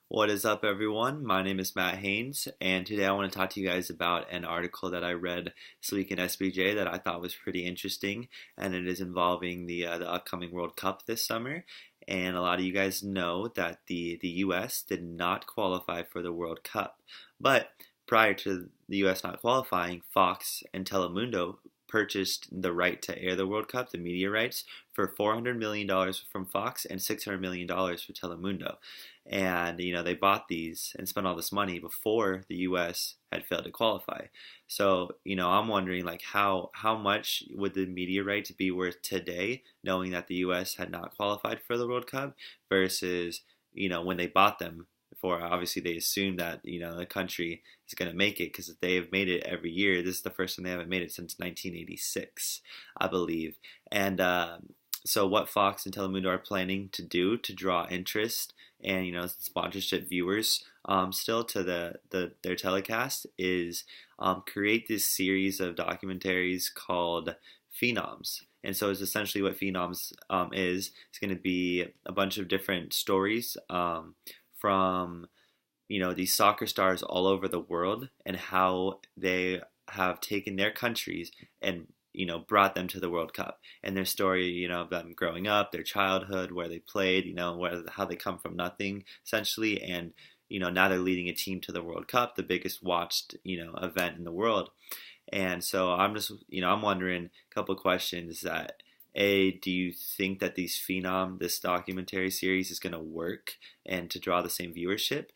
What is up, everyone? My name is Matt Haynes, and today I want to talk to you guys about an article that I read this week in SBJ that I thought was pretty interesting, and it is involving the upcoming World Cup this summer. And a lot of you guys know that the U.S. did not qualify for the World Cup, but prior to the U.S. not qualifying, Fox and Telemundo purchased the right to air the World Cup, the media rights, for $400 million from Fox and $600 million for Telemundo. And, they bought these and spent all this money before the U.S. had failed to qualify. So, I'm wondering, like, how much would the media rights be worth today, knowing that the U.S. had not qualified for the World Cup versus, when they bought them for, obviously they assumed that, the country is going to make it because they have made it every year. This is the first time they haven't made it since 1986, I believe. And so what Fox and Telemundo are planning to do to draw interest and sponsorship viewers still to their telecast is create this series of documentaries called Phenoms. And so it's essentially what Phenoms is. It's going to be a bunch of different stories from these soccer stars all over the world and how they have taken their countries and brought them to the World Cup, and their story, of them growing up, their childhood, where they played, how they come from nothing essentially, and now they're leading a team to the World Cup, the biggest watched event in the world. And so I'm just I'm wondering a couple of questions that do you think that this documentary series is going to work and to draw the same viewership?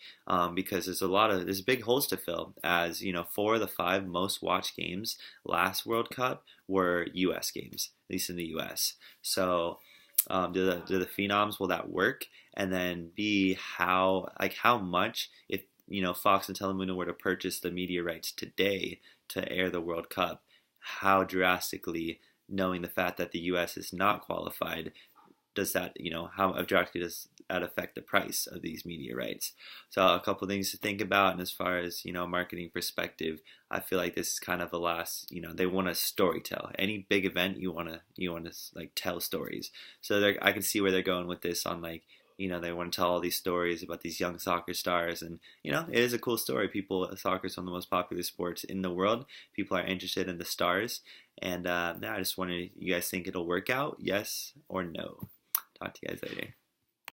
Because there's big holes to fill. As 4 of the 5 most watched games last World Cup were U.S. games, at least in the U.S. So, do the Phenoms, will that work? And then B, how much, if Fox and Telemundo were to purchase the media rights today to air the World Cup, how drastically, knowing the fact that the U.S. is not qualified, does that, how drastically does that affect the price of these media rights? So a couple of things to think about. And as far as, marketing perspective, I feel like this is kind of the last, they want to storytell. Any big event, you want to like tell stories. So I can see where they're going with this on like, they want to tell all these stories about these young soccer stars, and it is a cool story. Soccer is one of the most popular sports in the world. People are interested in the stars, and I just wanted you guys think it'll work out, yes or no. Talk to you guys later.